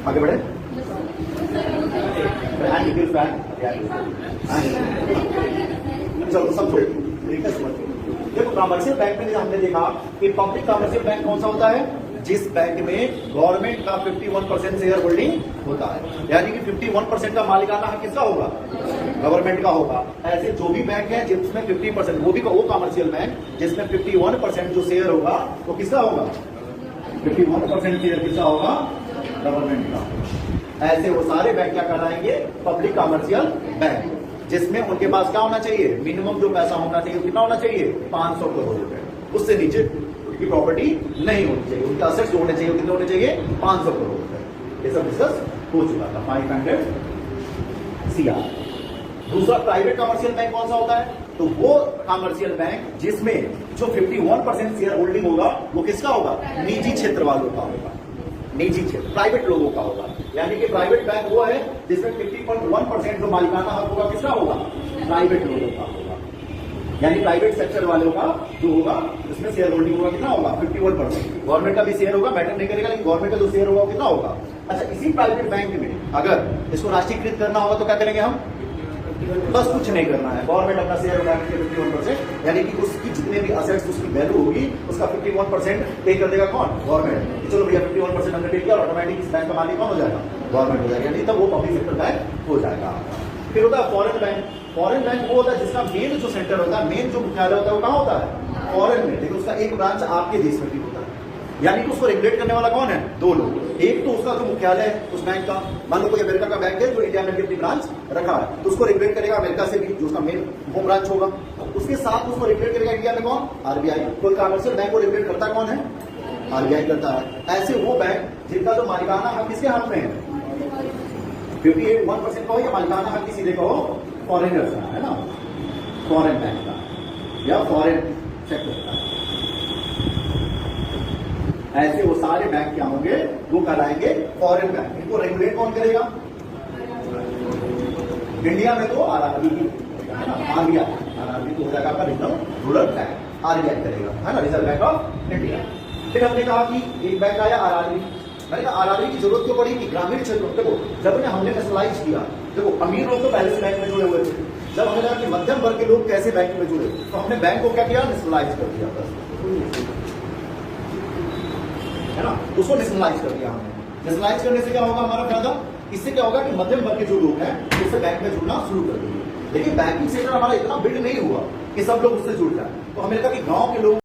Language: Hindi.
आगे बढ़े। चलो सब छोड़ देखो, कमर्शियल बैंक में हमने देखा कि पब्लिक कमर्शियल बैंक कौन सा होता है, जिस बैंक में गवर्नमेंट का 51% शेयर होल्डिंग होता है, यानी कि 51% का मालिकाना हक किसका होगा, गवर्नमेंट का होगा। ऐसे जो भी बैंक है जिसमें 50%, वो भी वो कमर्शियल बैंक जिसमें 51% जो शेयर होगा वो किसका होगा, 51% शेयर किसका होगा, गवर्नमेंट का। ऐसे वो सारे बैंक क्या कहलाएंगे, पब्लिक कमर्शियल बैंक, जिसमें उनके पास क्या होना चाहिए, मिनिमम जो पैसा होना चाहिए कितना होना चाहिए, 500 करोड़ रुपए, उससे नीचे उनकी प्रॉपर्टी नहीं होनी चाहिए, उनके असेट्स जो होने चाहिए कितने होने चाहिए, 500 करोड़ रुपए। ये सब डिस्कस हो चुका था, 500 CR। दूसरा प्राइवेट कमर्शियल बैंक कौन सा होता है, तो वो कमर्शियल बैंक जिसमें जो 51% शेयर होल्डिंग होगा वो किसका होगा, निजी क्षेत्र वालों का होगा, निजी क्षेत्र प्राइवेट लोगों का होगा। यानी कि प्राइवेट बैंक वो है जिसमें 50.1% जो मालिकाना हक होगा किसका होगा, प्राइवेट लोगों का होगा, यानी प्राइवेट सेक्टर वालों का जो होगा उसमें शेयर होल्डिंग होगा कितना होगा, 51%। गवर्नमेंट का भी शेयर होगा, मैटर नहीं करेगा, लेकिन गवर्नमेंट का जो शेयर होगा कितना होगा। अच्छा, इसी प्राइवेट बैंक में अगर इसको राष्ट्रीयकृत करना होगा तो क्या करेंगे हम, बस कुछ नहीं करना है, गवर्नमेंट अपना शेयर उठा के 51%, यानी कि उसकी जितने भी असेट्स उसकी वैल्यू होगी उसका 51% पे कर देगा कौन, गवर्नमेंट। चलो भैया 51% हमने पे किया, ऑटोमेटिक इस बैंक का मालिक कौन हो जाएगा, गवर्नमेंट हो जाएगा, नहीं तब वो पब्लिक सेक्टर बैंक हो जाएगा। फिर होता है फॉरेन बैंक। फॉरेन बैंक वो होता है जिसका मेन जो सेंटर होता है, मेन जो मुख्यालय होता है वो कहाँ होता है, फॉरेन में, लेकिन उसका एक ब्रांच आपके देश में भी होता है। यानी कि उसको रेगुलेट करने वाला कौन है, दो लोग, एक तो उसका जो मुख्यालय है उस बैंक का, मान लो कोई अमेरिका का बैंक है जो इंडिया में भी अपनी ब्रांच रखा है, तो उसको रेगुलेट करेगा अमेरिका से भी, जो उसका मेन होम ब्रांच होगा। उसके साथ उसको रेगुलेट करेगा इंडिया में कौन, RBI। कोई कमर्शियल बैंक को रेगुलेट करता है कौन है, RBI करता है। ऐसे वो बैंक जिनका जो मालिकाना हक किसके हाथ में है, 51% का हो या मालिकाना हक किसी सीधे कहो फॉरेनर्स का है ना, फॉरेन बैंक का या फॉरेन सेक्टर का। ऐसे वो सारे बैंक क्या होंगे, वो कहलाएंगे फॉरेन बैंक। इनको रेगुलेट कौन करेगा, इंडिया में तो RRB की है ना, RBI तो हो जाएगा आपका रीजनल रूरल बैंक, RBI करेगा है ना, रिजर्व बैंक ऑफ इंडिया। फिर हमने कहा कि एक बैंक आया RRB। मैंने कहा RRB की जरूरत क्यों पड़ी कि ग्रामीण क्षेत्रों, देखो जब हमने नेशनलाइज किया, देखो अमीर लोग तो पहले से बैंक में जुड़े हुए थे, जब हमने कहा कि मध्यम वर्ग के लोग कैसे बैंक में जुड़े, तो हमने बैंक को क्या किया, नेशनलाइज कर दिया, बस है ना, उसको नेशनलाइज कर दिया हमने। नेशनलाइज करने से क्या होगा हमारा फायदा, इससे क्या होगा कि मध्यम वर्ग के जो लोग हैं उससे बैंक में जुड़ना शुरू कर देंगे। लेकिन बैंकिंग सेक्टर हमारा इतना बिल्ड नहीं हुआ कि सब लोग उससे जुड़ जाए, तो हमें लगा कि गांव के लोग